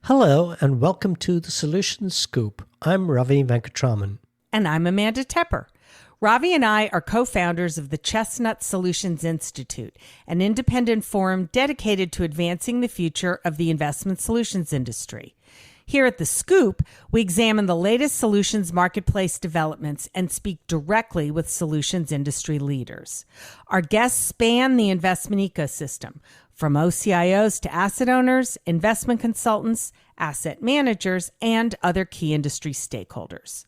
Hello and welcome to the Solutions Scoop. I'm Ravi Venkataraman. And I'm Amanda Tepper. Ravi and I are co-founders of the Chestnut Solutions Institute, an independent forum dedicated to advancing the future of the investment solutions industry. Here at The Scoop, we examine the latest solutions marketplace developments and speak directly with solutions industry leaders. Our guests span the investment ecosystem, from OCIOs to asset owners, investment consultants, asset managers, and other key industry stakeholders.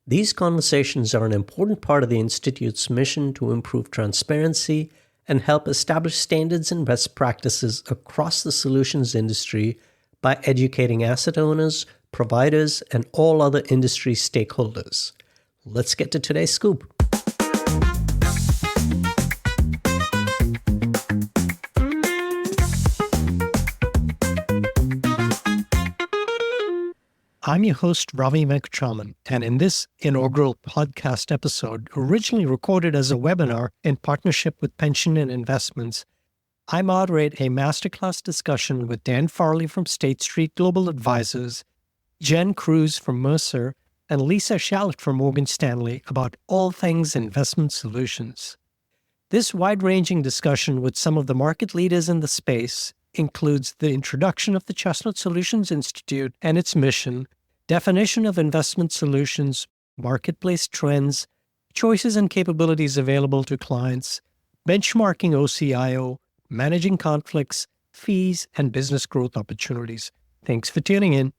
These conversations are an important part of the Institute's mission to improve transparency and help establish standards and best practices across the solutions industry by educating asset owners, providers, and all other industry stakeholders. Let's get to today's scoop. I'm your host, Ravi Venkataraman, and in this inaugural podcast episode, originally recorded as a webinar in partnership with Pension and Investments, I moderate a masterclass discussion with Dan Farley from State Street Global Advisors, Jen Kruse from Mercer, and Lisa Shallet from Morgan Stanley about all things investment solutions. This wide-ranging discussion with some of the market leaders in the space includes the introduction of the Chestnut Solutions Institute and its mission, definition of investment solutions, marketplace trends, choices and capabilities available to clients, benchmarking OCIO, managing conflicts, fees, and business growth opportunities. Thanks for tuning in.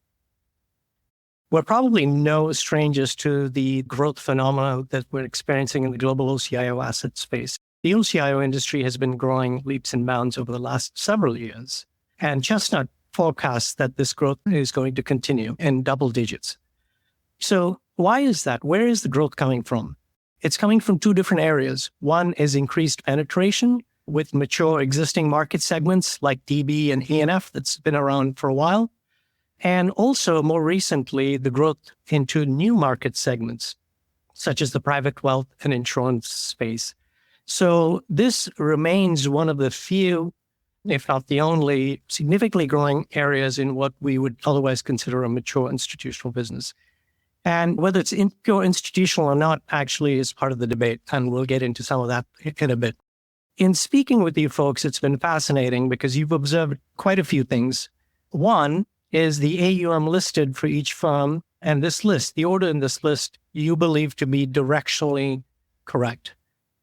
We're probably no strangers to the growth phenomena that we're experiencing in the global OCIO asset space. The OCIO industry has been growing leaps and bounds over the last several years, and Chestnut forecasts that this growth is going to continue in double digits. So why is that? Where is the growth coming from? It's coming from two different areas. One is increased penetration with mature existing market segments like DB and E&F that's been around for a while. And also more recently, the growth into new market segments, such as the private wealth and insurance space. So this remains one of the few, if not the only, significantly growing areas in what we would otherwise consider a mature institutional business. And whether it's pure institutional or not actually is part of the debate, and we'll get into some of that in a bit. In speaking with you folks, it's been fascinating because you've observed quite a few things. One is the AUM listed for each firm, and this list, the order in this list, you believe to be directionally correct,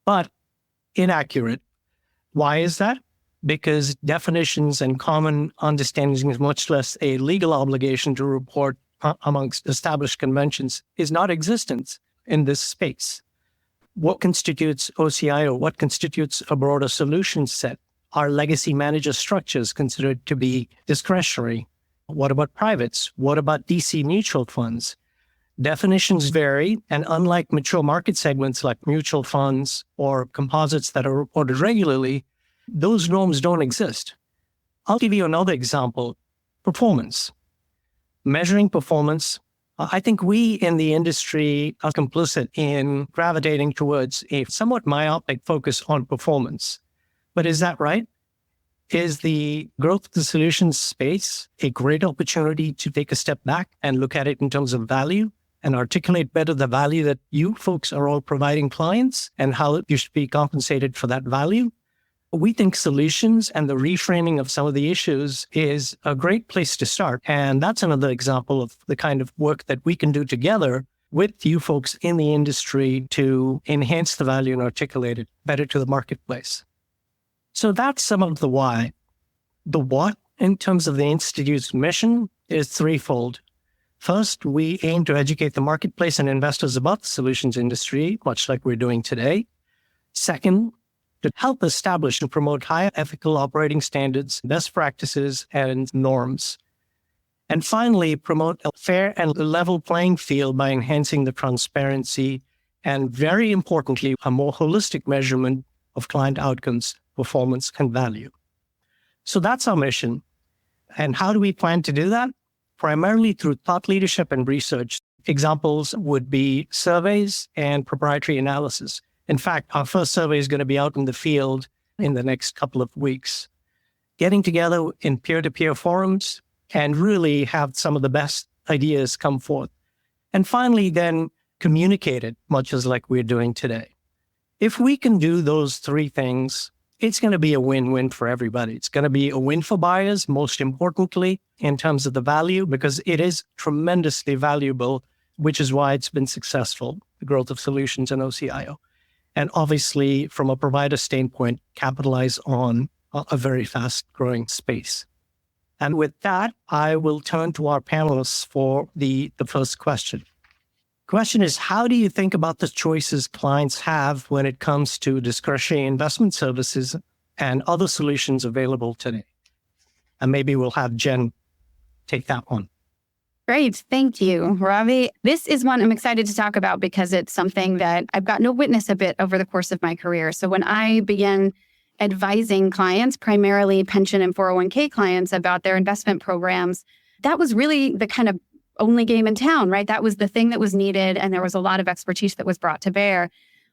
but inaccurate. Why is that? Because definitions and common understandings, much less a legal obligation to report amongst established conventions, is not existent in this space. What constitutes OCIO? What constitutes a broader solution set? Are legacy manager structures considered to be discretionary? What about privates? What about DC mutual funds? Definitions vary, and unlike mature market segments like mutual funds or composites that are reported regularly, those norms don't exist. I'll give you another example. Performance. Measuring performance. I think we in the industry are complicit in gravitating towards a somewhat myopic focus on performance. But is that right? Is the growth of the solutions space a great opportunity to take a step back and look at it in terms of value and articulate better the value that you folks are all providing clients and how you should be compensated for that value? We think solutions and the reframing of some of the issues is a great place to start. And that's another example of the kind of work that we can do together with you folks in the industry to enhance the value and articulate it better to the marketplace. So that's some of the why. The what, in terms of the Institute's mission, is threefold. First, we aim to educate the marketplace and investors about the solutions industry, much like we're doing today. Second, to help establish and promote higher ethical operating standards, best practices, and norms. And finally, promote a fair and level playing field by enhancing the transparency and, very importantly, a more holistic measurement of client outcomes, performance, and value. So that's our mission. And how do we plan to do that? Primarily through thought leadership and research. Examples would be surveys and proprietary analysis. In fact, our first survey is going to be out in the field in the next couple of weeks. Getting together in peer-to-peer forums, and really have some of the best ideas come forth. And finally, then communicate it, much as like we're doing today. If we can do those three things, it's going to be a win-win for everybody. It's going to be a win for buyers, most importantly, in terms of the value, because it is tremendously valuable, which is why it's been successful, the growth of solutions in OCIO. And obviously, from a provider standpoint, capitalize on a very fast-growing space. And with that, I will turn to our panelists for the first question. Question is, how do you think about the choices clients have when it comes to discretionary investment services and other solutions available today? And maybe we'll have Jen take that one. Great. Thank you, Ravi. This is one I'm excited to talk about because it's something that I've gotten to witness a bit over the course of my career. So when I began advising clients, primarily pension and 401k clients, about their investment programs, that was really the kind of only game in town, right? That was the thing that was needed. And there was a lot of expertise that was brought to bear.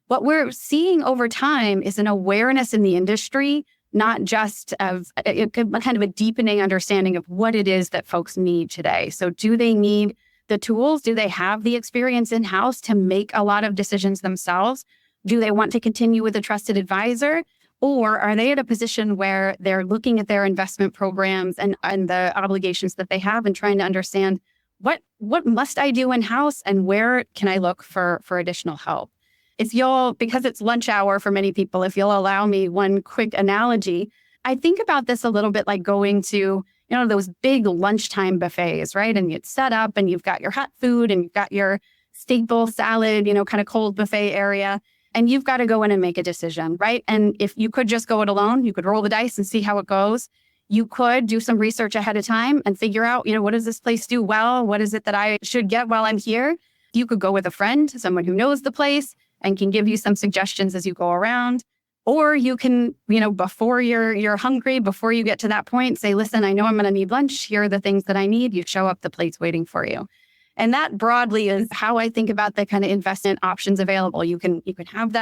What we're seeing over time is an awareness in the industry, not just of a kind of a deepening understanding of what it is that folks need today. So do they need the tools? Do they have the experience in-house to make a lot of decisions themselves? Do they want to continue with a trusted advisor? Or are they at a position where they're looking at their investment programs and the obligations that they have and trying to understand what must I do in-house and where can I look for additional help? Because it's lunch hour for many people, if you'll allow me one quick analogy, I think about this a little bit like going to, those big lunchtime buffets, right? And you'd set up and you've got your hot food and you've got your staple salad, kind of cold buffet area, and you've got to go in and make a decision, right? And if you could just go it alone, you could roll the dice and see how it goes. You could do some research ahead of time and figure out, what does this place do well? What is it that I should get while I'm here? You could go with a friend, someone who knows the place and can give you some suggestions as you go around. Or you can, before you're hungry, before you get to that point, say, listen, I know I'm going to need lunch. Here are the things that I need. You show up, the plate's waiting for you. And that broadly is how I think about the kind of investment options available. You can have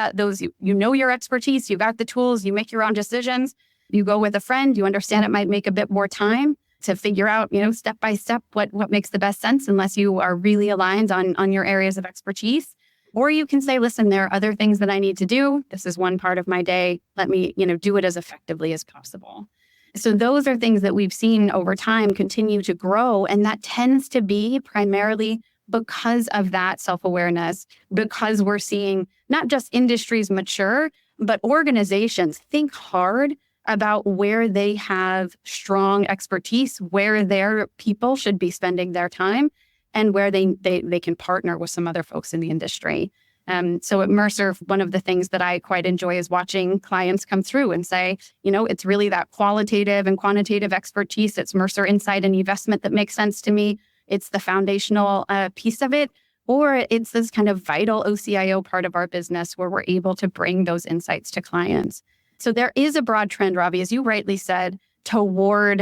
your expertise, you got the tools, you make your own decisions. You go with a friend, you understand it might make a bit more time to figure out, step by step what makes the best sense unless you are really aligned on your areas of expertise. Or you can say, listen, there are other things that I need to do. This is one part of my day. Let me, do it as effectively as possible. So those are things that we've seen over time continue to grow. And that tends to be primarily because of that self-awareness, because we're seeing not just industries mature, but organizations think hard about where they have strong expertise, where their people should be spending their time, and where they can partner with some other folks in the industry. So at Mercer, one of the things that I quite enjoy is watching clients come through and say, it's really that qualitative and quantitative expertise. It's Mercer Insight and Investment that makes sense to me. It's the foundational piece of it, or it's this kind of vital OCIO part of our business where we're able to bring those insights to clients. So there is a broad trend, Ravi, as you rightly said, toward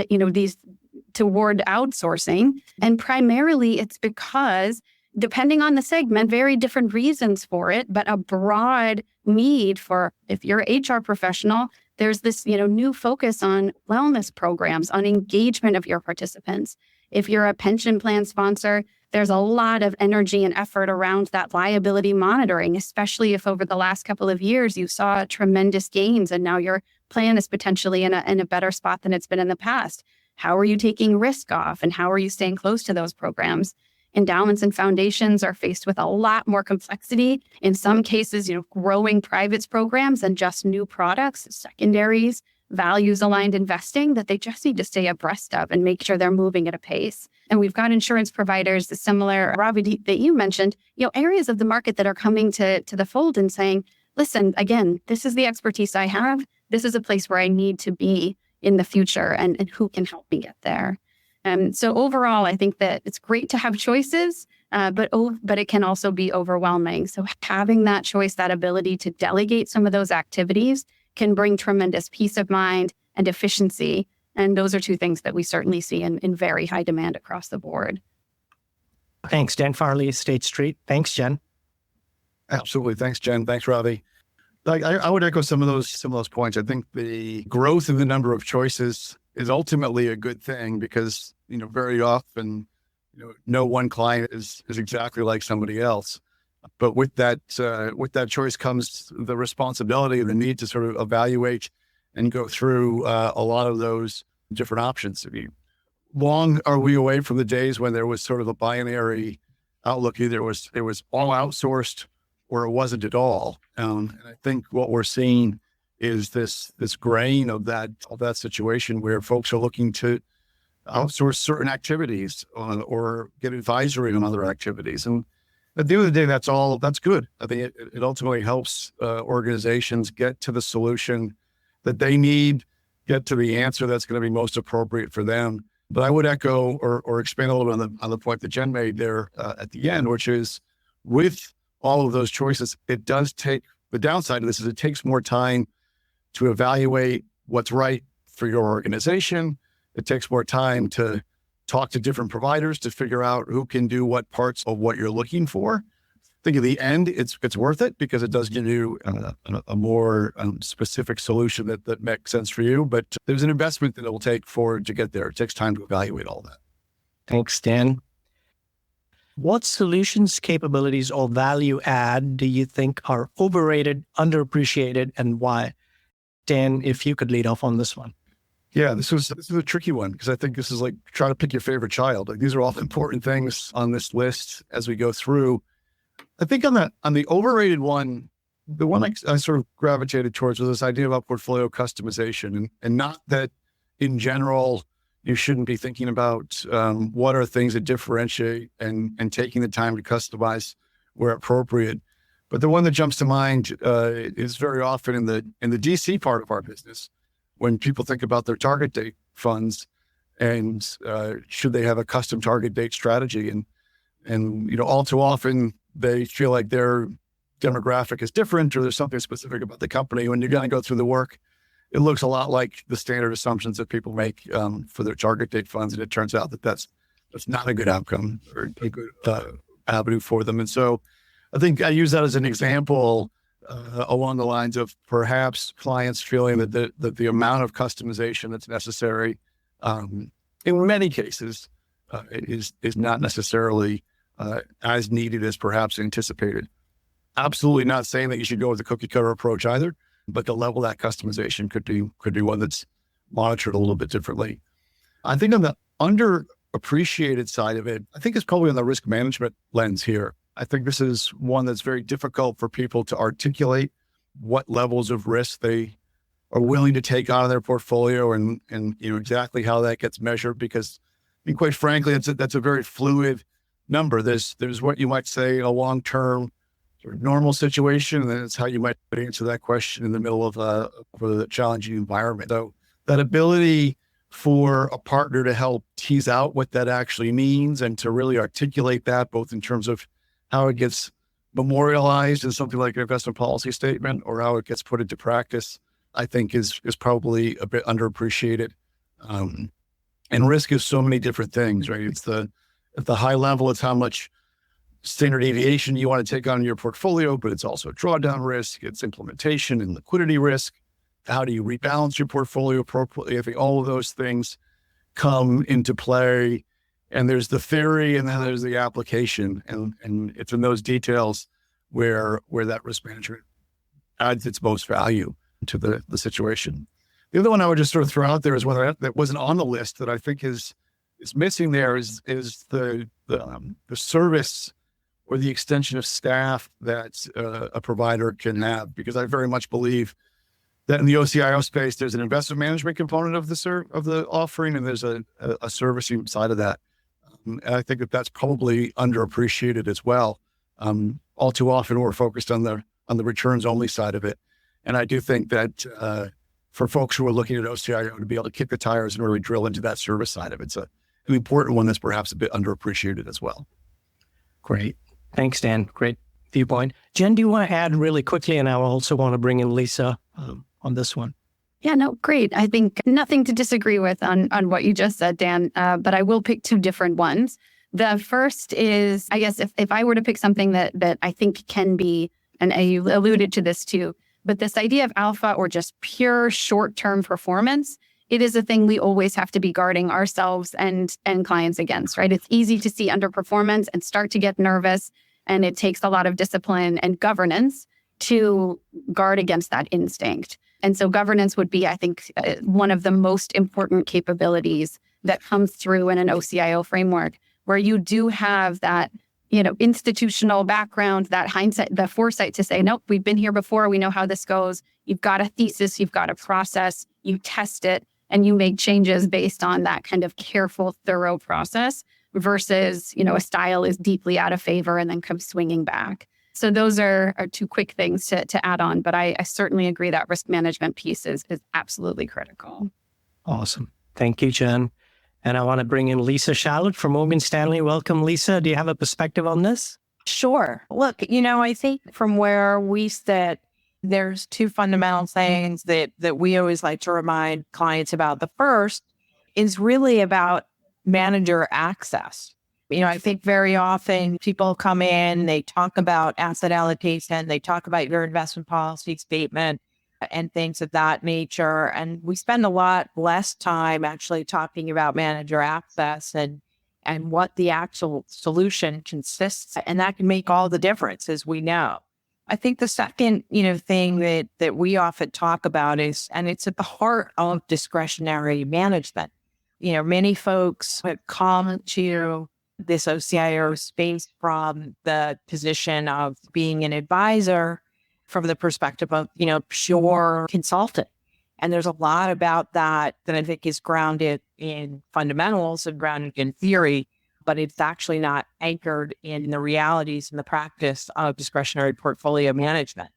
outsourcing. And primarily it's because, depending on the segment, very different reasons for it, but a broad need for, if you're an HR professional, there's this, new focus on wellness programs, on engagement of your participants. If you're a pension plan sponsor, there's a lot of energy and effort around that liability monitoring, especially if over the last couple of years you saw tremendous gains and now your plan is potentially in a better spot than it's been in the past. How are you taking risk off and how are you staying close to those programs? Endowments and foundations are faced with a lot more complexity. In some cases, growing privates programs and just new products, secondaries, values-aligned investing that they just need to stay abreast of and make sure they're moving at a pace. And we've got insurance providers, similar, Ravi, that you mentioned, areas of the market that are coming to the fold and saying, listen, again, this is the expertise I have. This is a place where I need to be in the future and who can help me get there. So overall, I think that it's great to have choices, but it can also be overwhelming. So having that choice, that ability to delegate some of those activities can bring tremendous peace of mind and efficiency. And those are two things that we certainly see in very high demand across the board. Thanks, Jen Farley, State Street. Thanks, Jen. Absolutely. Thanks, Jen. Thanks, Ravi. I would echo some of those points. I think the growth in the number of choices is ultimately a good thing because, very often, no one client is exactly like somebody else. But with that choice comes the responsibility and the need to sort of evaluate and go through a lot of those different options. Long are we away from the days when there was sort of a binary outlook? Either it was all outsourced or it wasn't at all. And I think what we're seeing is this grain of that situation where folks are looking to outsource certain activities or get advisory on other activities. And at the end of the day, that's good. I think it ultimately helps organizations get to the solution that they need, get to the answer that's going to be most appropriate for them. But I would echo or expand a little bit on the point that Jen made there at the end, which is with all of those choices, it does take, the downside of this is it takes more time to evaluate what's right for your organization. It takes more time to talk to different providers to figure out who can do what parts of what you're looking for. I think at the end, it's worth it because it does give you a more specific solution that makes sense for you. But there's an investment that it will take to get there. It takes time to evaluate all that. Thanks, Dan. What solutions, capabilities, or value add do you think are overrated, underappreciated, and why? Dan, if you could lead off on this one. Yeah, this is a tricky one because I think this is like trying to pick your favorite child. Like these are all important things on this list as we go through. I think on the overrated one, the one I sort of gravitated towards was this idea about portfolio customization, and not that in general you shouldn't be thinking about what are things that differentiate and taking the time to customize where appropriate. But the one that jumps to mind is very often in the DC part of our business when people think about their target date funds and should they have a custom target date strategy, and all too often they feel like their demographic is different or there's something specific about the company. When you're going to go through the work, it looks a lot like the standard assumptions that people make for their target date funds. And it turns out that that's not a good outcome or a good avenue for them. And so I think I use that as an example along the lines of perhaps clients feeling that the amount of customization that's necessary in many cases is not necessarily as needed as perhaps anticipated. Absolutely not saying that you should go with the cookie cutter approach either, but the level of that customization could be one that's monitored a little bit differently. I think on the underappreciated side of it, I think it's probably on the risk management lens here. I think this is one that's very difficult for people to articulate what levels of risk they are willing to take out of their portfolio and exactly how that gets measured, because I mean, quite frankly, that's a very fluid number. There's what you might say a long-term sort of normal situation, and then it's how you might answer that question in the middle of a challenging environment. So that ability for a partner to help tease out what that actually means and to really articulate that both in terms of how it gets memorialized in something like an investment policy statement or how it gets put into practice, I think is probably a bit underappreciated. And risk is so many different things, right? It's at the high level, it's how much standard deviation you want to take on your portfolio, but it's also drawdown risk, it's implementation and liquidity risk. How do you rebalance your portfolio appropriately? I think all of those things come into play. And there's the theory and then there's the application. And it's in those details where that risk management adds its most value to the situation. The other one I would just sort of throw out there is one that wasn't on the list that I think is missing there is the service or the extension of staff that a provider can have, because I very much believe that in the OCIO space, there's an investment management component of the offering, and there's a servicing side of that. And I think that's probably underappreciated as well. All too often, we're focused on the returns only side of it, and I do think that for folks who are looking at OCIO to be able to kick the tires and really drill into that service side of it, it's an important one that's perhaps a bit underappreciated as well. Great, thanks, Dan. Great viewpoint. Jen, do you want to add really quickly? And I also want to bring in Lisa on this one. Yeah, no, great. I think nothing to disagree with on what you just said, Dan, but I will pick two different ones. The first is, I guess, if I were to pick something that I think can be, and you alluded to this too, but this idea of alpha or just pure short-term performance it is a thing we always have to be guarding ourselves and clients against, right? It's easy to see underperformance and start to get nervous. And it takes a lot of discipline and governance to guard against that instinct. And so governance would be, I think, one of the most important capabilities that comes through in an OCIO framework, where you do have that, institutional background, that hindsight, the foresight to say, nope, we've been here before. We know how this goes. You've got a thesis, you've got a process, you test it, and you make changes based on that kind of careful, thorough process versus, a style is deeply out of favor and then comes swinging back. So those are two quick things to add on. But I certainly agree that risk management piece is absolutely critical. Awesome. Thank you, Jen. And I want to bring in Lisa Shallet from Morgan Stanley. Welcome, Lisa. Do you have a perspective on this? Sure. Look, I think from where we sit, there's two fundamental things that we always like to remind clients about. The first is really about manager access. I think very often people come in, they talk about asset allocation, they talk about your investment policy statement and things of that nature. And we spend a lot less time actually talking about manager access and what the actual solution consists. And that can make all the difference, as we know. I think the second, thing that we often talk about is, and it's at the heart of discretionary management. Many folks come to this OCIO space from the position of being an advisor, from the perspective of, pure consultant. And there's a lot about that I think is grounded in fundamentals and grounded in theory, but it's actually not anchored in the realities and the practice of discretionary portfolio management.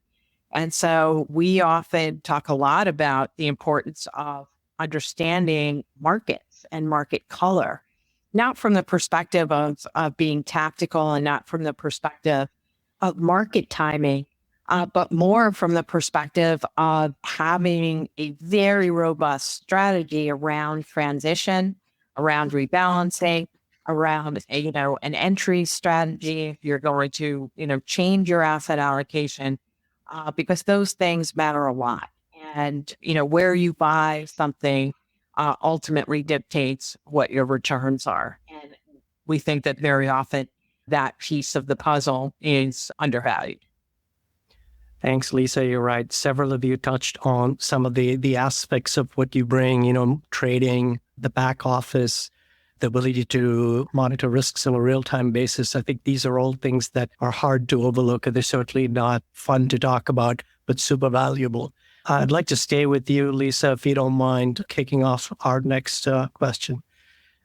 And so we often talk a lot about the importance of understanding markets and market color, not from the perspective of being tactical and not from the perspective of market timing, but more from the perspective of having a very robust strategy around transition, around rebalancing, around an entry strategy if you're going to change your asset allocation, because those things matter a lot. And where you buy something ultimately dictates what your returns are. And we think that very often that piece of the puzzle is undervalued. Thanks, Lisa. You're right. Several of you touched on some of the aspects of what you bring, trading, the back office, the ability to monitor risks on a real-time basis. I think these are all things that are hard to overlook, and they're certainly not fun to talk about, but super valuable. I'd like to stay with you, Lisa, if you don't mind kicking off our next question.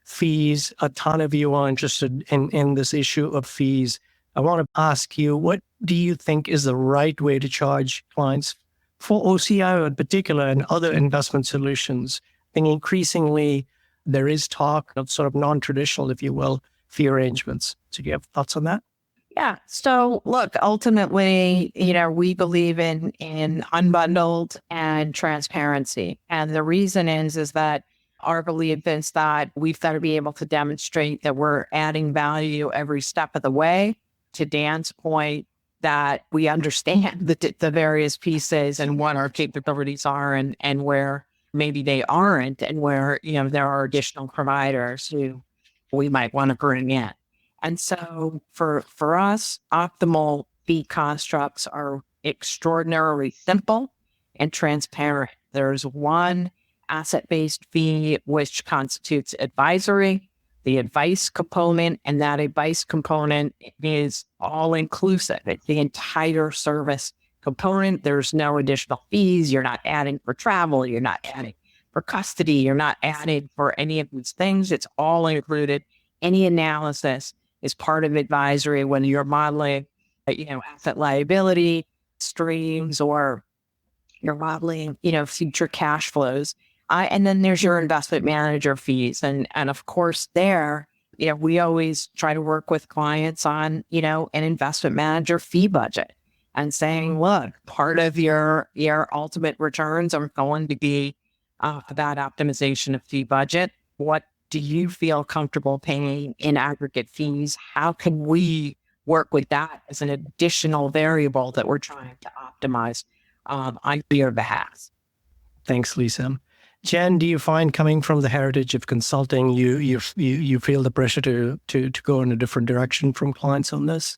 Fees, a ton of you are interested in this issue of fees. I want to ask you, what do you think is the right way to charge clients for OCIO in particular and other investment solutions? I think increasingly there is talk of sort of non-traditional, if you will, fee arrangements. So do you have thoughts on that? Yeah. So look, ultimately, we believe in unbundled and transparency. And the reason is that our belief is that we've got to be able to demonstrate that we're adding value every step of the way. To Dan's point, that we understand the various pieces and what our capabilities are and where maybe they aren't, and where, there are additional providers who we might want to bring in. And so for us, optimal fee constructs are extraordinarily simple and transparent. There's one asset-based fee, which constitutes advisory, the advice component, and that advice component is all inclusive. It's the entire service component. There's no additional fees. You're not adding for travel. You're not adding for custody. You're not adding for any of these things. It's all included. Any analysis is part of advisory when you're modeling, asset liability streams, or you're modeling, future cash flows. And then there's your investment manager fees. And of course there, we always try to work with clients on, an investment manager fee budget and saying, look, part of your ultimate returns are going to be that optimization of fee budget. What do you feel comfortable paying in aggregate fees? How can we work with that as an additional variable that we're trying to optimize on your behalf? Thanks, Lisa. Jen, do you find coming from the heritage of consulting, you feel the pressure to go in a different direction from clients on this?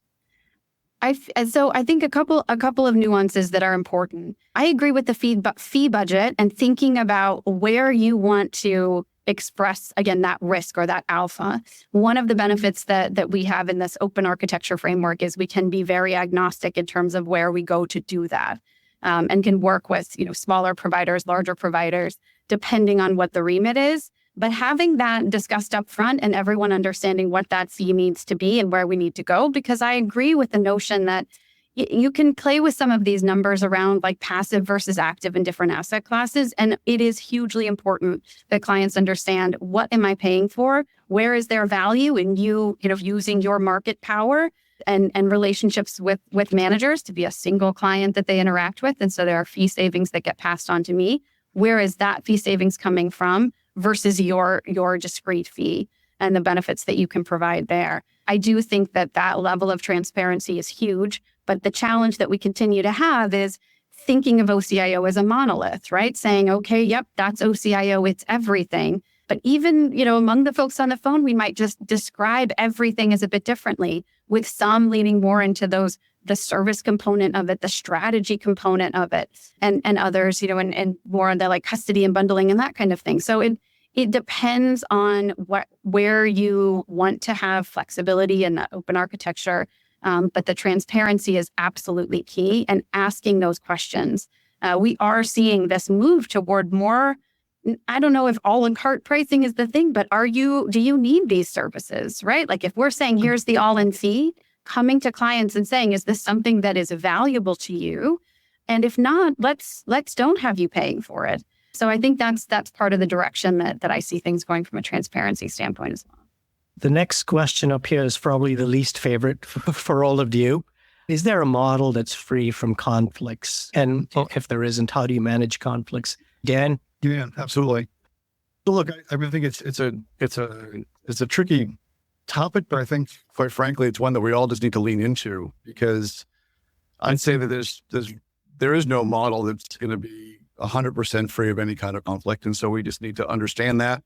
So I think a couple of nuances that are important. I agree with the fee budget and thinking about where you want to express, again, that risk or that alpha. One of the benefits that we have in this open architecture framework is we can be very agnostic in terms of where we go to do that, and can work with smaller providers, larger providers, depending on what the remit is. But having that discussed up front and everyone understanding what that fee needs to be and where we need to go, because I agree with the notion that you can play with some of these numbers around like passive versus active in different asset classes. And it is hugely important that clients understand, what am I paying for? Where is their value in using your market power and relationships with managers to be a single client that they interact with. And so there are fee savings that get passed on to me. Where is that fee savings coming from versus your discrete fee and the benefits that you can provide there? I do think that level of transparency is huge, but the challenge that we continue to have is thinking of OCIO as a monolith, right? Saying, okay, yep, that's OCIO, it's everything. But even, among the folks on the phone, we might just describe everything as a bit differently, with some leaning more into the service component of it, the strategy component of it, and others, and more on the like custody and bundling and that kind of thing. So it depends on where you want to have flexibility in that open architecture. But the transparency is absolutely key, and asking those questions. We are seeing this move toward more, I don't know if all-in-cart pricing is the thing, but do you need these services, right? Like if we're saying, here's the all-in fee, coming to clients and saying, is this something that is valuable to you? And if not, let's don't have you paying for it. So I think that's part of the direction that I see things going from a transparency standpoint as well. The next question up here is probably the least favorite for all of you. Is there a model that's free from conflicts? And if there isn't, how do you manage conflicts? Dan? Yeah, absolutely. So look, I think it's a tricky topic, but I think, quite frankly, it's one that we all just need to lean into, because I'd say that there is no model that's going to be 100% free of any kind of conflict, and so we just need to understand that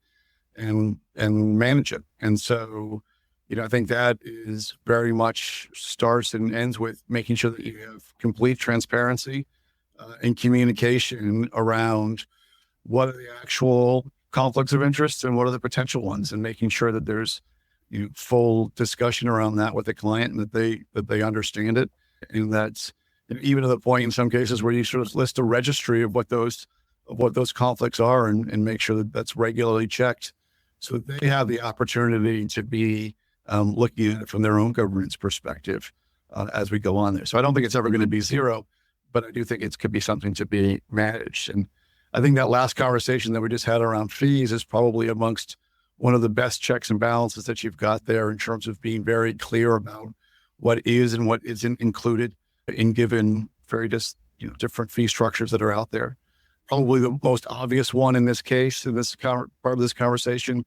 and manage it. And so, I think that is very much starts and ends with making sure that you have complete transparency and communication around what are the actual conflicts of interest and what are the potential ones, and making sure that there's full discussion around that with the client, and that they understand it, and that's even to the point in some cases where you sort of list a registry of what those conflicts are, and make sure that that's regularly checked, so that they have the opportunity to be looking at it from their own governance perspective as we go on there. So I don't think it's ever going to be zero, but I do think it could be something to be managed. And I think that last conversation that we just had around fees is probably amongst one of the best checks and balances that you've got there, in terms of being very clear about what is and what isn't included in given very different fee structures that are out there. Probably the most obvious one in this case, in this part of this conversation,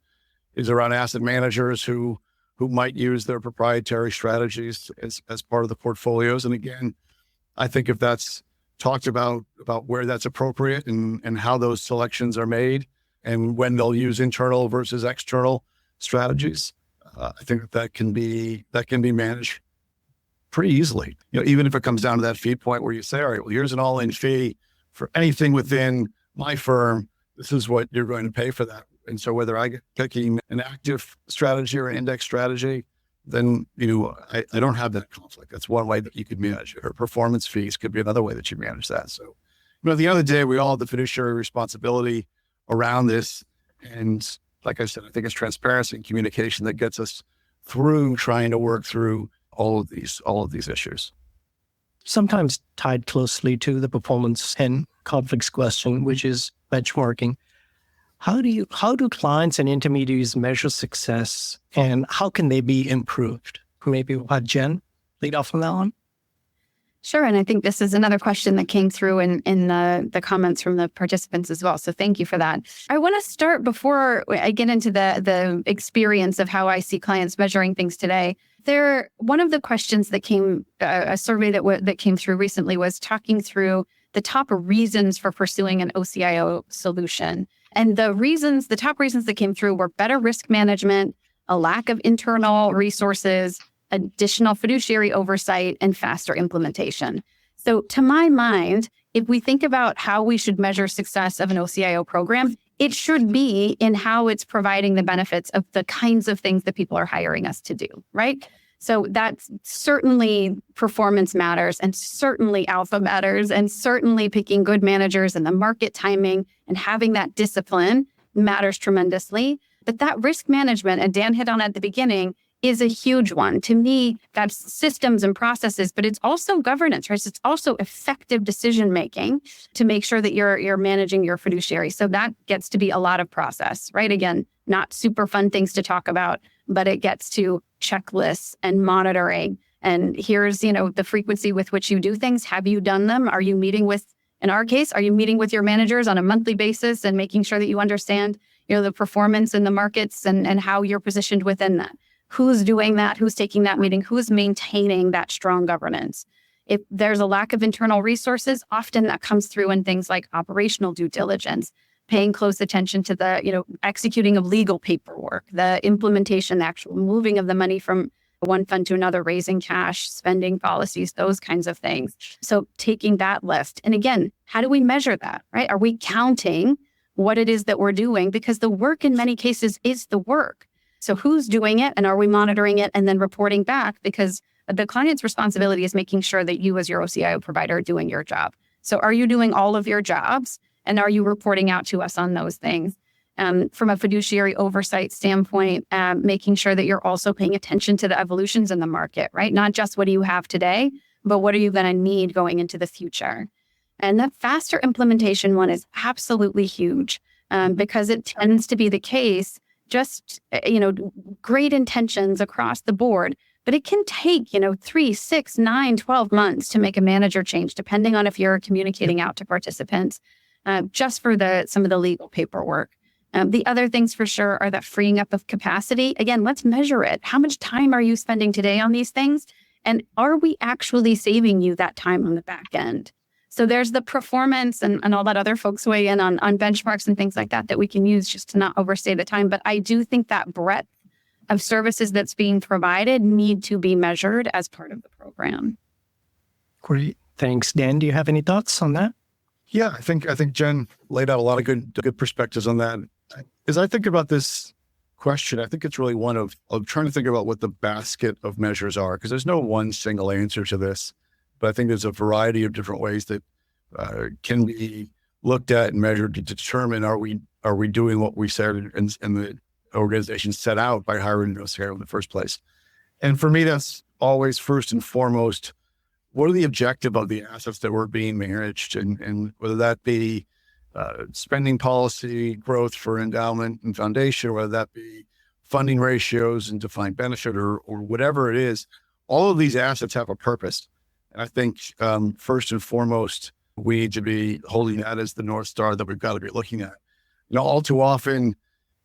is around asset managers who might use their proprietary strategies as part of the portfolios. And again, I think if that's talked about where that's appropriate and how those selections are made and when they'll use internal versus external strategies, I think that can be managed pretty easily. Even if it comes down to that fee point where you say, all right, well, here's an all-in fee for anything within my firm, this is what you're going to pay for that. And so whether I get picking an active strategy or an index strategy, then, I don't have that conflict. That's one way that you could manage it. Or performance fees could be another way that you manage that. So, at the end of the day, we all have the fiduciary responsibility around this. And like I said, I think it's transparency and communication that gets us through trying to work through all of these issues. Sometimes tied closely to the performance and conflicts question, which is benchmarking. How do clients and intermediaries measure success, and how can they be improved? Maybe we'll have Jen lead off on that one. Sure. And I think this is another question that came through in the comments from the participants as well. So thank you for that. I want to start, before I get into the experience of how I see clients measuring things today. One of the questions that came, a survey that came through recently, was talking through the top reasons for pursuing an OCIO solution. And the top reasons that came through were better risk management, a lack of internal resources, additional fiduciary oversight, and faster implementation. So to my mind, if we think about how we should measure success of an OCIO program, it should be in how it's providing the benefits of the kinds of things that people are hiring us to do, right? So that's certainly performance matters, and certainly alpha matters, and certainly picking good managers and the market timing and having that discipline matters tremendously. But that risk management, and Dan hit on at the beginning, is a huge one. To me, that's systems and processes, but it's also governance, right? It's also effective decision-making to make sure that you're managing your fiduciary. So that gets to be a lot of process, right? Again, not super fun things to talk about, but it gets to checklists and monitoring. And here's, the frequency with which you do things. Have you done them? Are you meeting with, in our case, are you meeting with your managers on a monthly basis and making sure that you understand, the performance in the markets and how you're positioned within that? Who's doing that? Who's taking that meeting? Who's maintaining that strong governance? If there's a lack of internal resources, often that comes through in things like operational due diligence, paying close attention to the, executing of legal paperwork, the implementation, the actual moving of the money from one fund to another, raising cash, spending policies, those kinds of things. So taking that list. And again, how do we measure that, right? Are we counting what it is that we're doing? Because the work in many cases is the work. So who's doing it, and are we monitoring it and then reporting back? Because the client's responsibility is making sure that you as your OCIO provider are doing your job. So are you doing all of your jobs, and are you reporting out to us on those things? From a fiduciary oversight standpoint, making sure that you're also paying attention to the evolutions in the market, right? Not just what do you have today, but what are you going to need going into the future? And that faster implementation one is absolutely huge because it tends to be the case. Just, great intentions across the board, but it can take, 3, 6, 9, 12 months to make a manager change, depending on if you're communicating out to participants, just for some of the legal paperwork. The other things for sure are that freeing up of capacity. Again, let's measure it. How much time are you spending today on these things? And are we actually saving you that time on the back end? So there's the performance and all that other folks weigh in on benchmarks and things like that we can use just to not overstay the time. But I do think that breadth of services that's being provided need to be measured as part of the program. Great. Thanks. Dan, do you have any thoughts on that? Yeah, I think Jen laid out a lot of good perspectives on that. As I think about this question, I think it's really one of trying to think about what the basket of measures are, because there's no one single answer to this. But I think there's a variety of different ways that can be looked at and measured to determine are we doing what we said and the organization set out by hiring an OCIO in the first place. And for me, that's always first and foremost, what are the objective of the assets that were being managed, and whether that be spending policy growth for endowment and foundation, whether that be funding ratios and defined benefit or whatever it is, all of these assets have a purpose. And I think first and foremost, we need to be holding that as the North Star that we've got to be looking at. All too often,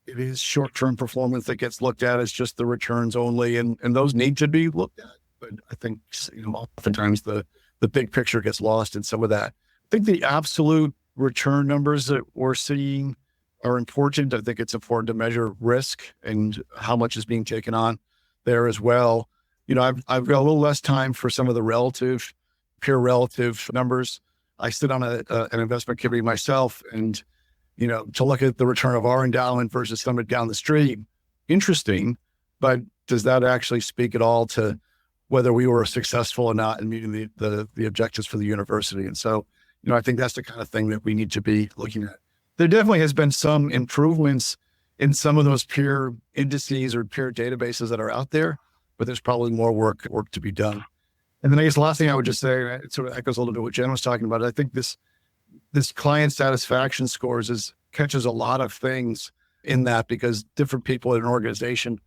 it is short-term performance that gets looked at as just the returns only, and those need to be looked at. But I think oftentimes the big picture gets lost in some of that. I think the absolute return numbers that we're seeing are important. I think it's important to measure risk and how much is being taken on there as well. I've got a little less time for some of the pure relative numbers. I sit on an investment committee myself, and, to look at the return of our endowment versus somebody down the street, interesting, but does that actually speak at all to whether we were successful or not in meeting the objectives for the university? And so, I think that's the kind of thing that we need to be looking at. There definitely has been some improvements in some of those peer indices or peer databases that are out there, but there's probably more work to be done. And then I guess the last thing I would just say, it sort of echoes a little bit what Jen was talking about. I think this client satisfaction scores catches a lot of things in that, because different people in an organization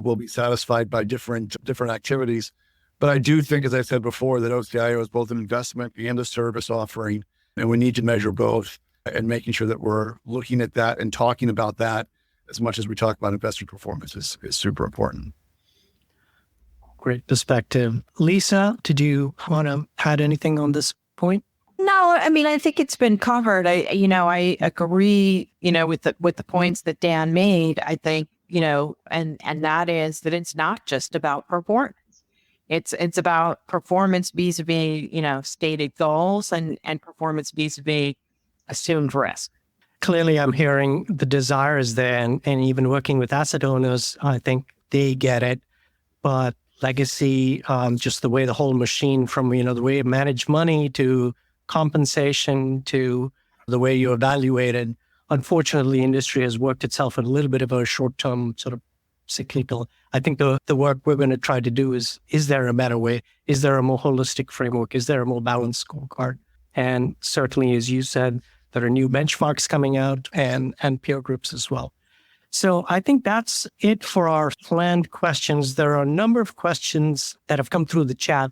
will be satisfied by different activities. But I do think, as I said before, that OCIO is both an investment and a service offering, and we need to measure both, and making sure that we're looking at that and talking about that as much as we talk about investment performance is super important. Great perspective. Lisa, did you want to add anything on this point? No, No, I mean, I think it's been covered. I agree, with the points that Dan made. I think, and that is that it's not just about performance. It's about performance vis-a-vis, stated goals and performance vis-a-vis assumed risk. Clearly, I'm hearing the desire is there, and even working with asset owners, I think they get it. But legacy, just the way the whole machine from, the way you manage money to compensation to the way you evaluate it, unfortunately, industry has worked itself in a little bit of a short-term sort of cyclical. I think the work we're going to try to do is there a better way? Is there a more holistic framework? Is there a more balanced scorecard? And certainly, as you said, there are new benchmarks coming out and peer groups as well. So I think that's it for our planned questions. There are a number of questions that have come through the chat.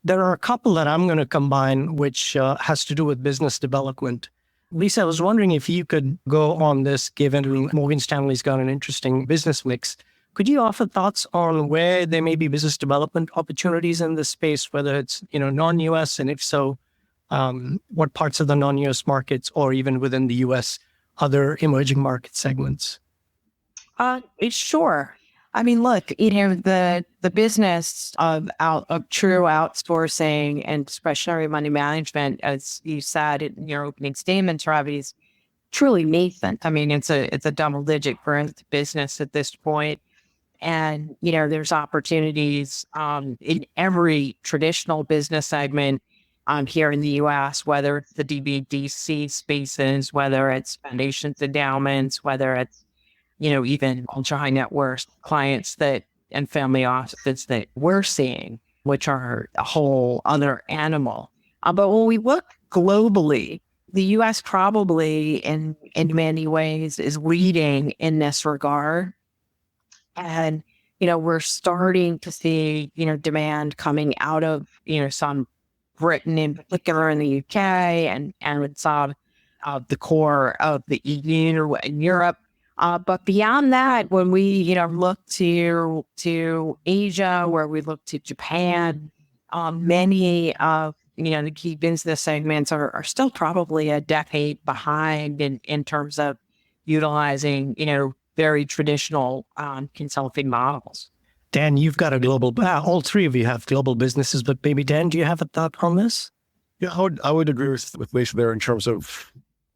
There are a couple that I'm going to combine, which has to do with business development. Lisa, I was wondering if you could go on this, given Morgan Stanley's got an interesting business mix. Could you offer thoughts on where there may be business development opportunities in this space, whether it's, non-US, and if so, what parts of the non-US markets or even within the US, other emerging market segments? Sure. I mean, look, the business of true outsourcing and discretionary money management, as you said in your opening statements, Ravi, is truly nascent. I mean, it's a double-digit growth business at this point. And, there's opportunities in every traditional business segment here in the U.S., whether it's the DBDC spaces, whether it's foundations, endowments, whether it's, even ultra high net worth clients and family offices that we're seeing, which are a whole other animal. But when we look globally, the U.S. probably in many ways is leading in this regard. And, we're starting to see, demand coming out of, some Britain in particular in the UK and with some of the core of the EU in Europe. But beyond that, when we, look to Asia, where we look to Japan, many of, the key business segments are still probably a decade behind in terms of utilizing, very traditional consulting models. Dan, you've got a global, all three of you have global businesses, but maybe Dan, do you have a thought on this? Yeah, I would agree with Lisa there in terms of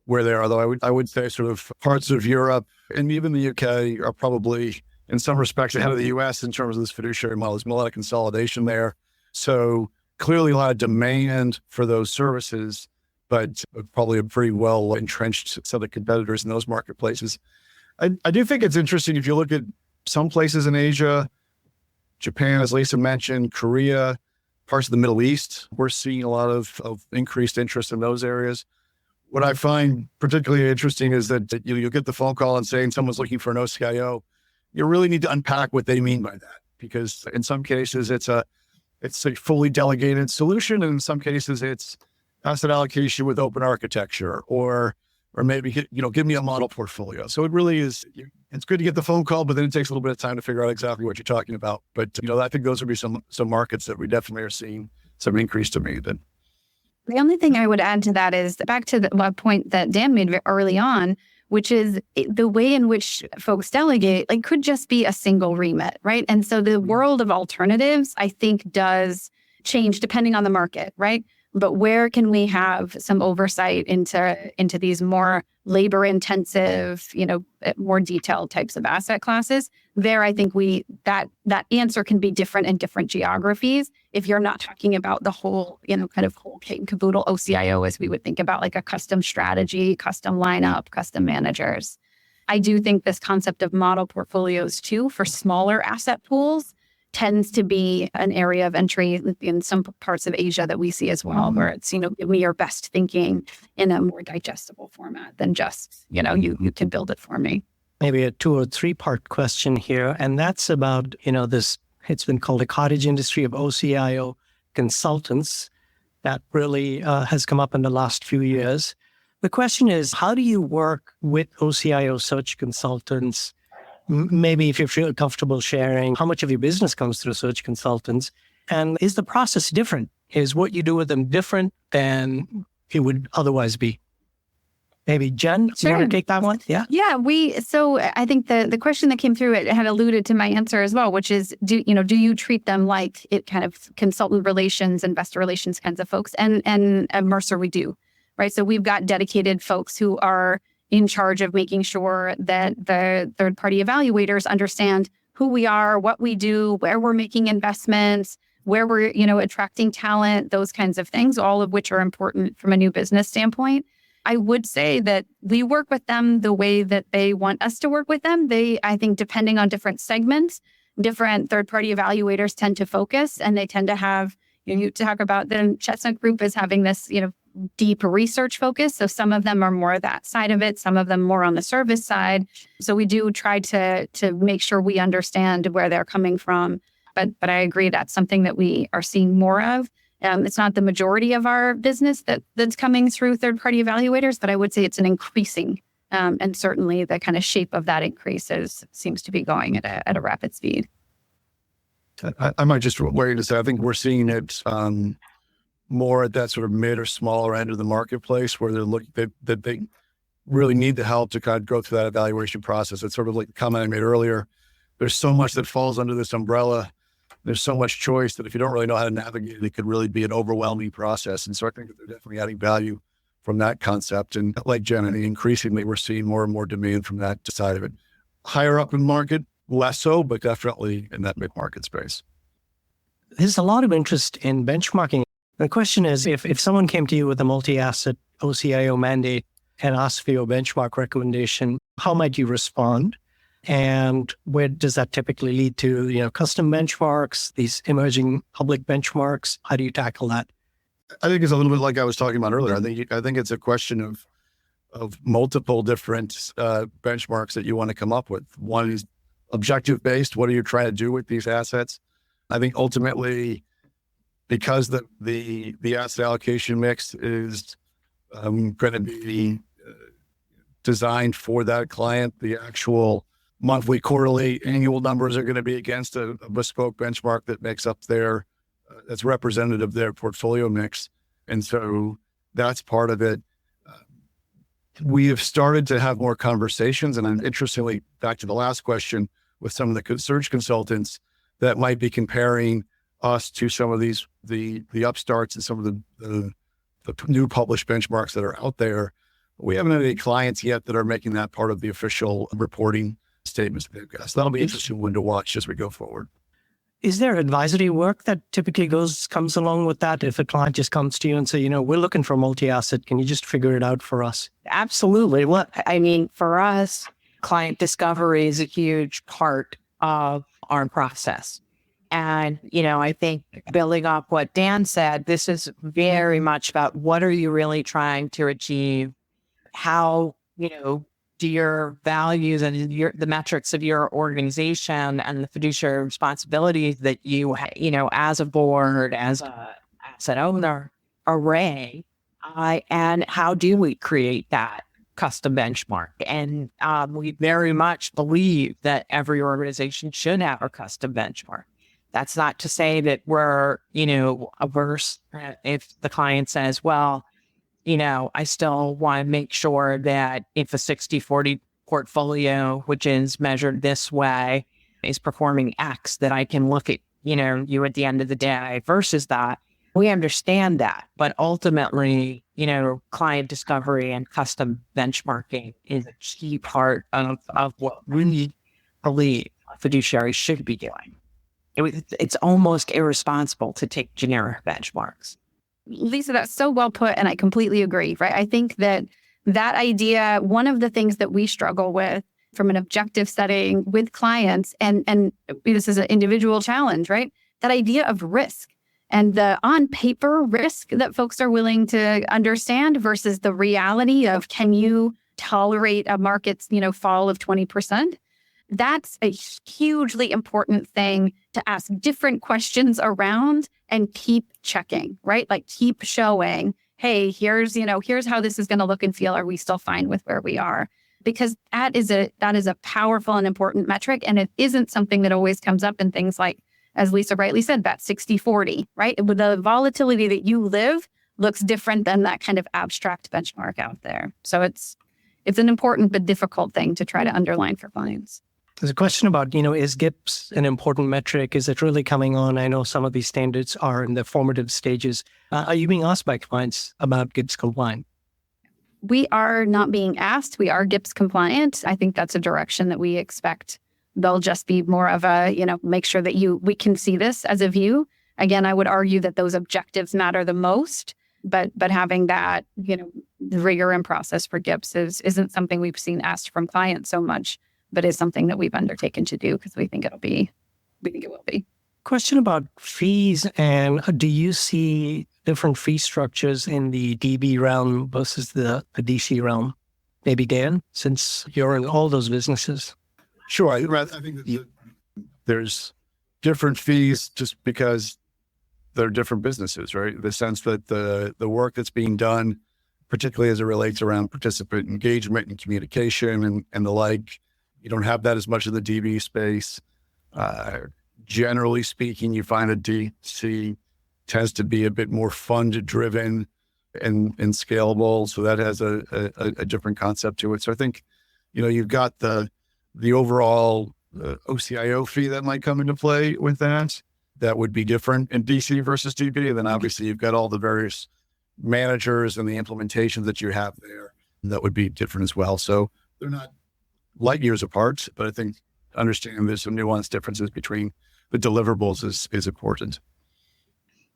where they are, though. I would say sort of parts of Europe and even the UK are probably in some respects ahead of the US in terms of this fiduciary model. There's a lot of consolidation there. So clearly a lot of demand for those services, but probably a pretty well entrenched set of competitors in those marketplaces. I do think it's interesting if you look at some places in Asia, Japan, as Lisa mentioned, Korea, parts of the Middle East, we're seeing a lot of increased interest in those areas. What I find particularly interesting is that you'll get the phone call and saying someone's looking for an OCIO. You really need to unpack what they mean by that, because in some cases it's a fully delegated solution, and in some cases it's asset allocation with open architecture, or maybe give me a model portfolio. So it really is. It's good to get the phone call, but then it takes a little bit of time to figure out exactly what you're talking about. But I think those would be some markets that we definitely are seeing some increased demand in. The only thing I would add to that is back to the point that Dan made early on, which is the way in which folks delegate, could just be a single remit, right? And so the world of alternatives, I think, does change depending on the market, right? But where can we have some oversight into these more labor-intensive, more detailed types of asset classes? There, I think that answer can be different in different geographies. If you're not talking about the whole, kind of whole kit and caboodle OCIO, as we would think about like a custom strategy, custom lineup, custom managers. I do think this concept of model portfolios too for smaller asset pools tends to be an area of entry in some parts of Asia that we see as well, where it's, give me your best thinking in a more digestible format than just, you can build it for me. Maybe a 2 or 3 part question here. And that's about, this, it's been called a cottage industry of OCIO consultants that really has come up in the last few years. The question is, how do you work with OCIO search consultants? Maybe if you feel comfortable sharing how much of your business comes through search consultants, and is the process different? Is what you do with them different than, it would otherwise be. Maybe Jen, you want to take that one? Yeah. Yeah, so I think the question that came through, it had alluded to my answer as well, which is, do you treat them like it kind of consultant relations, investor relations kinds of folks? And at Mercer, we do, right? So we've got dedicated folks who are in charge of making sure that the third-party evaluators understand who we are, what we do, where we're making investments, where we're, attracting talent, those kinds of things, all of which are important from a new business standpoint. I would say that we work with them the way that they want us to work with them. I think, depending on different segments, different third-party evaluators tend to focus, and they tend to have, you talk about the Chestnut Group is having this, deep research focus. So some of them are more that side of it, some of them more on the service side. So we do try to make sure we understand where they're coming from. But I agree that's something that we are seeing more of. It's not the majority of our business that's coming through third-party evaluators, but I would say it's an increasing, and certainly the kind of shape of that increase seems to be going at a rapid speed. I might just wait to say, I think we're seeing it more at that sort of mid or smaller end of the marketplace, where they're looking that they really need the help to kind of go through that evaluation process. It's sort of like the comment I made earlier. There's so much that falls under this umbrella. There's so much choice that if you don't really know how to navigate it, it could really be an overwhelming process. And so I think that they're definitely adding value from that concept. And like Jen, I think increasingly we're seeing more and more demand from that side of it. Higher up in market, less so, but definitely in that mid-market space. There's a lot of interest in benchmarking. The question is, if someone came to you with a multi-asset OCIO mandate and asked for your benchmark recommendation, how might you respond? And where does that typically lead to? Custom benchmarks, these emerging public benchmarks? How do you tackle that? I think it's a little bit like I was talking about earlier. I think it's a question of multiple different benchmarks that you want to come up with. One is objective based. What are you trying to do with these assets? I think ultimately, because the asset allocation mix is going to be designed for that client, the actual monthly, quarterly, annual numbers are going to be against a bespoke benchmark that makes up that's representative of their portfolio mix. And so that's part of it. We have started to have more conversations, and interestingly, back to the last question, with some of the search consultants that might be comparing us to some of the upstarts and some of the new published benchmarks that are out there. We haven't had any clients yet that are making that part of the official reporting statements that they've got. So that'll be an interesting one to watch as we go forward. Is there advisory work that typically comes along with that? If a client just comes to you and say, we're looking for multi-asset, can you just figure it out for us? Absolutely. For us, client discovery is a huge part of our process. And, I think building up what Dan said, this is very much about what are you really trying to achieve? How, do your values and the metrics of your organization and the fiduciary responsibilities that you, as a board, as a asset owner, array, and how do we create that custom benchmark? And we very much believe that every organization should have a custom benchmark. That's not to say that we're, averse if the client says, well, I still want to make sure that if a 60-40 portfolio, which is measured this way, is performing X, that I can look at, you at the end of the day versus that. We understand that. But ultimately, client discovery and custom benchmarking is a key part of what we believe a fiduciary should be doing. It's almost irresponsible to take generic benchmarks. Lisa, that's so well put, and I completely agree, right? I think that idea, one of the things that we struggle with from an objective setting with clients, and this is an individual challenge, right? That idea of risk and the on paper risk that folks are willing to understand versus the reality of, can you tolerate a market's, fall of 20%? That's a hugely important thing to ask different questions around and keep checking, right? Like keep showing, hey, here's how this is going to look and feel. Are we still fine with where we are? Because that is a powerful and important metric. And it isn't something that always comes up in things like, as Lisa rightly said, that 60-40, right? With the volatility that you live looks different than that kind of abstract benchmark out there. So it's an important but difficult thing to try to underline for clients. There's a question about, is GIPS an important metric? Is it really coming on? I know some of these standards are in the formative stages. Are you being asked by clients about GIPS compliant? We are not being asked. We are GIPS compliant. I think that's a direction that we expect. They'll just be more of a, make sure that we can see this as a view. Again, I would argue that those objectives matter the most, but having that, rigor and process for GIPS isn't something we've seen asked from clients so much, but is something that we've undertaken to do because we think it will be. Question about fees, and do you see different fee structures in the DB realm versus the DC realm? Maybe Dan, since you're in all those businesses. Sure. I think that there's different fees just because they're different businesses, right? The sense that the work that's being done, particularly as it relates around participant engagement and communication and the like, you don't have that as much in the DB space. Generally speaking, you find a DC tends to be a bit more fund-driven and scalable. So that has a different concept to it. So I think, you've got the overall OCIO fee that might come into play with that. That would be different in DC versus DB. And then obviously you've got all the various managers and the implementations that you have there that would be different as well. So they're not light years apart, but I think understanding there's some nuanced differences between the deliverables is important.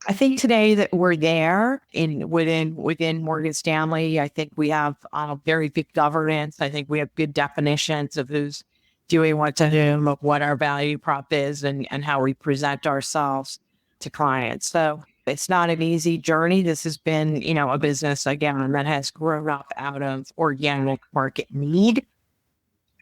I think today that we're there within Morgan Stanley. I think we have very good governance. I think we have good definitions of who's doing what to whom, of what our value prop is, and how we present ourselves to clients. So it's not an easy journey. This has been, a business, again, that has grown up out of organic market need.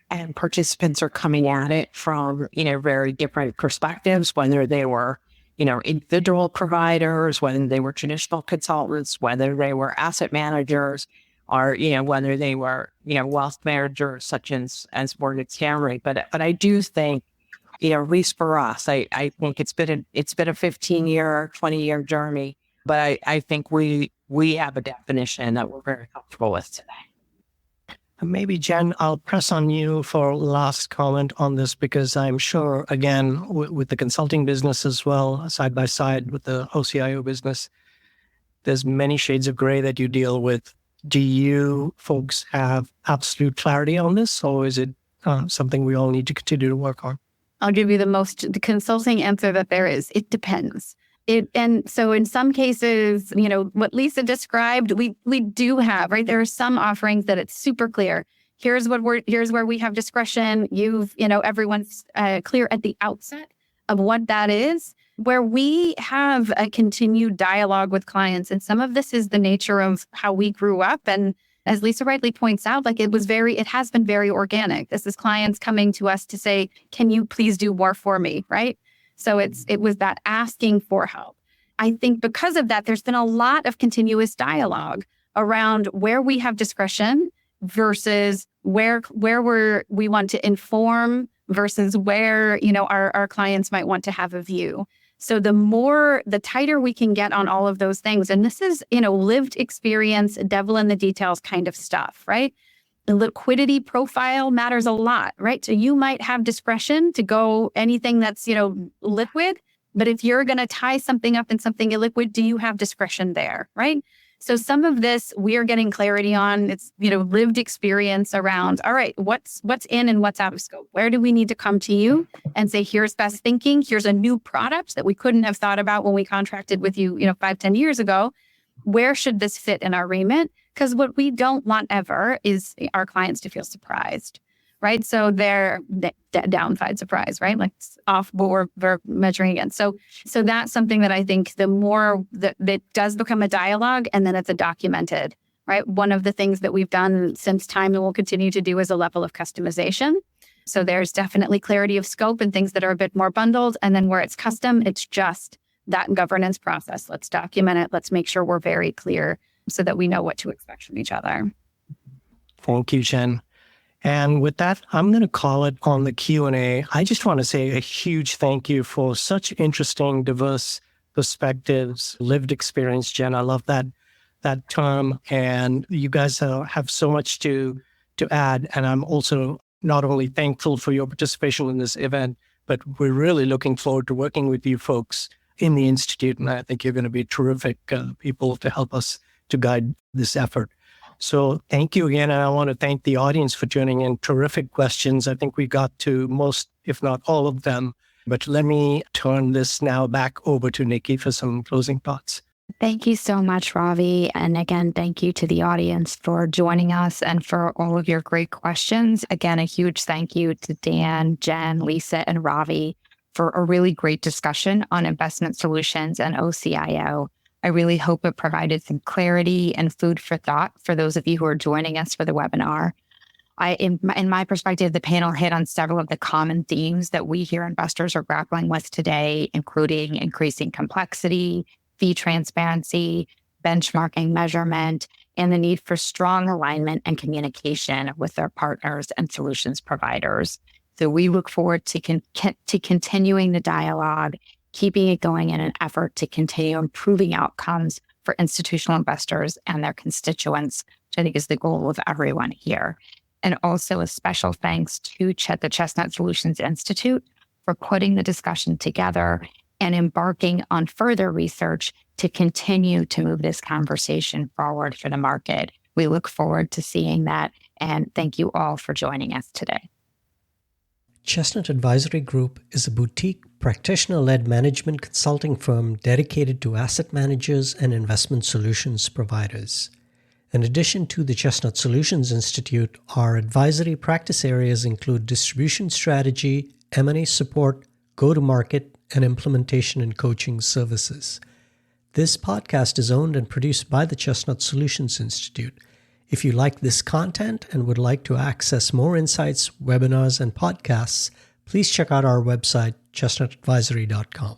And participants are coming at it from, very different perspectives, whether they were, individual providers, whether they were traditional consultants, whether they were asset managers, or, whether they were, wealth managers such as Morgan Stanley. But I do think, at least for us, I think it's been a 15-year, 20-year journey. But I think we have a definition that we're very comfortable with today. Maybe, Jen, I'll press on you for last comment on this, because I'm sure, again, with the consulting business as well, side by side with the OCIO business, there's many shades of gray that you deal with. Do you folks have absolute clarity on this, or is it something we all need to continue to work on? I'll give you the consulting answer that there is. It depends. And so in some cases, what Lisa described, we do have, right? There are some offerings that it's super clear. Here's where we have discretion. Everyone's clear at the outset of what that is, where we have a continued dialogue with clients. And some of this is the nature of how we grew up. And as Lisa rightly points out, it has been very organic. This is clients coming to us to say, can you please do more for me, right? So it was that asking for help. I think because of that, there's been a lot of continuous dialogue around where we have discretion versus where we want to inform versus where, our clients might want to have a view. So the tighter we can get on all of those things, and this is, lived experience, devil in the details kind of stuff, right? The liquidity profile matters a lot, right? So you might have discretion to go anything that's, liquid, but if you're going to tie something up in something illiquid, do you have discretion there, right? So some of this we are getting clarity on. It's, lived experience around, all right, what's in and what's out of scope? Where do we need to come to you and say, here's best thinking. Here's a new product that we couldn't have thought about when we contracted with you, 5-10 years ago. Where should this fit in our remit? Because what we don't want ever is our clients to feel surprised, right? So they're downside surprise, right? Like off what we're measuring against. So that's something that I think the more that does become a dialogue, and then it's a documented, right? One of the things that we've done since time and will continue to do is a level of customization. So there's definitely clarity of scope and things that are a bit more bundled. And then where it's custom, it's just that governance process. Let's document it. Let's make sure we're very clear so that we know what to expect from each other. Thank you, Jen. And with that, I'm going to call it on the Q&A. I just want to say a huge thank you for such interesting, diverse perspectives, lived experience, Jen. I love that. that term, and you guys have so much to add. And I'm also not only thankful for your participation in this event, but we're really looking forward to working with you folks in the Institute. And I think you're going to be terrific people to help us to guide this effort. So thank you again. And I want to thank the audience for tuning in. Terrific questions. I think we got to most, if not all of them. But let me turn this now back over to Nikki for some closing thoughts. Thank you so much, Ravi. And again, thank you to the audience for joining us and for all of your great questions. Again, a huge thank you to Dan, Jen, Lisa, and Ravi for a really great discussion on investment solutions and OCIO. I really hope it provided some clarity and food for thought for those of you who are joining us for the webinar. In my perspective, the panel hit on several of the common themes that we here investors are grappling with today, including increasing complexity, fee transparency, benchmarking measurement, and the need for strong alignment and communication with their partners and solutions providers. So we look forward to continuing the dialogue, keeping it going in an effort to continue improving outcomes for institutional investors and their constituents, which I think is the goal of everyone here. And also a special thanks to the Chestnut Solutions Institute for putting the discussion together and embarking on further research to continue to move this conversation forward for the market. We look forward to seeing that, and thank you all for joining us today. Chestnut Advisory Group is a boutique, practitioner-led management consulting firm dedicated to asset managers and investment solutions providers. In addition to the Chestnut Solutions Institute, our advisory practice areas include distribution strategy, M&A support, go-to-market, and implementation and coaching services. This podcast is owned and produced by the Chestnut Solutions Institute. If you like this content and would like to access more insights, webinars, and podcasts, please check out our website, chestnutadvisory.com.